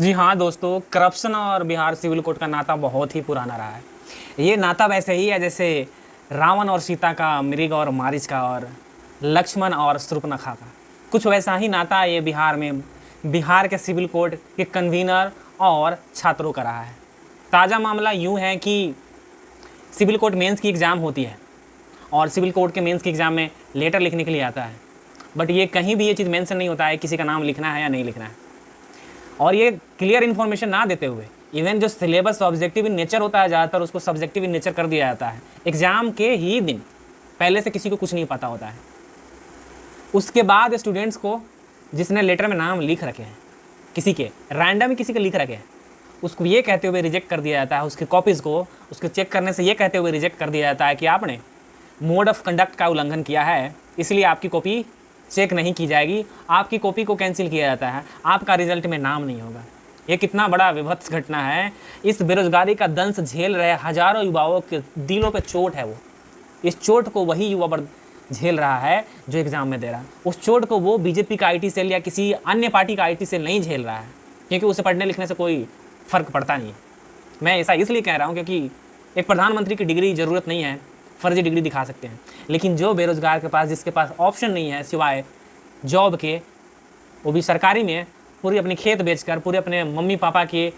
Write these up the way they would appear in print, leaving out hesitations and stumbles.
जी हाँ दोस्तों, करप्शन और बिहार सिविल कोड का नाता बहुत ही पुराना रहा है। ये नाता वैसे ही है जैसे रावण और सीता का, मृग और मारीच का, और लक्ष्मण और शूर्पणखा का। कुछ वैसा ही नाता ये बिहार में बिहार के सिविल कोड के कन्वीनर और छात्रों का रहा है। ताज़ा मामला यूँ है कि सिविल कोड मेंस की एग्ज़ाम होती है और सिविल कोड के मेंस की एग्ज़ाम में लेटर लिखने के लिए आता है, बट ये कहीं भी ये चीज़ मेंशन नहीं होता है किसी का नाम लिखना है या नहीं लिखना है। और ये क्लियर इन्फॉर्मेशन ना देते हुए इवन जो सिलेबस ऑब्जेक्टिव इन नेचर होता है ज़्यादातर उसको सब्जेक्टिव इन नेचर कर दिया जाता है एग्ज़ाम के ही दिन। पहले से किसी को कुछ नहीं पता होता है। उसके बाद स्टूडेंट्स को जिसने लेटर में नाम लिख रखे हैं, किसी के रैंडम किसी के लिख रखे हैं, उसको ये कहते हुए रिजेक्ट कर दिया जाता है। उसकी कॉपीज़ को उसके चेक करने से ये कहते हुए रिजेक्ट कर दिया जाता है कि आपने मोड ऑफ कंडक्ट का उल्लंघन किया है, इसलिए आपकी कॉपी चेक नहीं की जाएगी, आपकी कॉपी को कैंसिल किया जाता है, आपका रिजल्ट में नाम नहीं होगा। ये कितना बड़ा विभत्स घटना है। इस बेरोजगारी का दंश झेल रहे हजारों युवाओं के दिलों पे चोट है। वो इस चोट को वही युवा झेल रहा है जो एग्ज़ाम में दे रहा है। उस चोट को वो बीजेपी का आईटी सेल या किसी अन्य पार्टी का आईटी सेल नहीं झेल रहा है, क्योंकि उसे पढ़ने लिखने से कोई फ़र्क पड़ता नहीं है। मैं ऐसा इसलिए कह रहा हूँ क्योंकि एक प्रधानमंत्री की डिग्री ज़रूरत नहीं है, फर्जी डिग्री दिखा सकते हैं, लेकिन जो बेरोज़गार के पास, जिसके पास ऑप्शन नहीं है सिवाय जॉब के, वो भी सरकारी में, पूरी अपनी खेत बेचकर, पूरे अपने मम्मी पापा की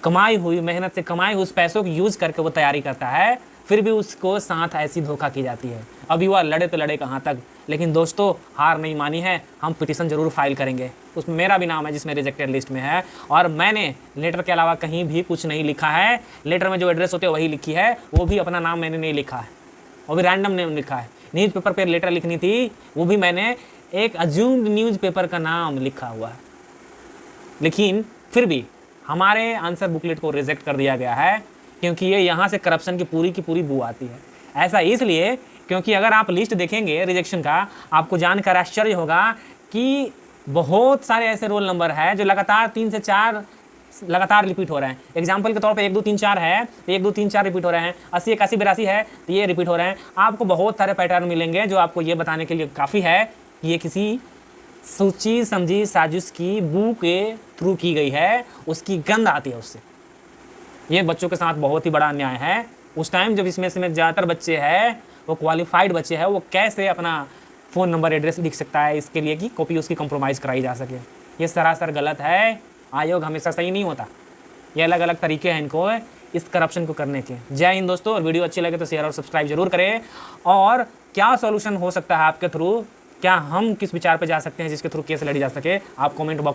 कमाई हुई, मेहनत से कमाई हुई उस पैसों को यूज़ करके वो तैयारी करता है, फिर भी उसको साथ ऐसी धोखा की जाती है। अभी वह लड़े तो लड़े कहाँ तक, लेकिन दोस्तों हार नहीं मानी है। हम पिटीशन ज़रूर फाइल करेंगे, उसमें मेरा भी नाम है जिसमें रिजेक्टेड लिस्ट में है, और मैंने लेटर के अलावा कहीं भी कुछ नहीं लिखा है। लेटर में जो एड्रेस होते हैं वही लिखी है, वो भी अपना नाम मैंने नहीं लिखा है, वो भी रैंडम नेम लिखा है। न्यूज़ पेपर पर लेटर लिखनी थी, वो भी मैंने एक अज्यूम्ड न्यूज़ पेपर का नाम लिखा हुआ है, लेकिन फिर भी हमारे आंसर बुकलेट को रिजेक्ट कर दिया गया है, क्योंकि ये यहाँ से करप्शन की पूरी बू आती है। ऐसा इसलिए क्योंकि अगर आप लिस्ट देखेंगे रिजेक्शन का, आपको जानकर आश्चर्य होगा कि बहुत सारे ऐसे रोल नंबर है जो लगातार 3 से 4 लगातार रिपीट हो रहे हैं। एग्जाम्पल के तौर पे 1 2 3 4 है तो 1 2 3 4 रिपीट हो रहे हैं। 80 81 82 है तो ये रिपीट हो रहे हैं। आपको बहुत सारे पैटर्न मिलेंगे जो आपको ये बताने के लिए काफ़ी है कि ये किसी सोची समझी साजिश की बू के थ्रू की गई है, उसकी गंध आती है उससे। ये बच्चों के साथ बहुत ही बड़ा अन्याय है। उस टाइम जब इसमें से ज़्यादातर बच्चे हैं वो क्वालिफाइड बच्चे हैं, वो कैसे अपना फ़ोन नंबर एड्रेस लिख सकता है इसके लिए कि कॉपी उसकी कंप्रोमाइज़ कराई जा सके। ये सरासर गलत है। आयोग हमेशा सही नहीं होता, ये अलग अलग तरीके हैं इनको इस करप्शन को करने के। जय हिंद दोस्तों, और वीडियो अच्छी लगे तो शेयर और सब्सक्राइब जरूर करें। और क्या सॉल्यूशन हो सकता है आपके थ्रू, क्या हम किस विचार पे जा सकते हैं जिसके थ्रू केस लड़ी जा सके, आप कमेंट बॉक्स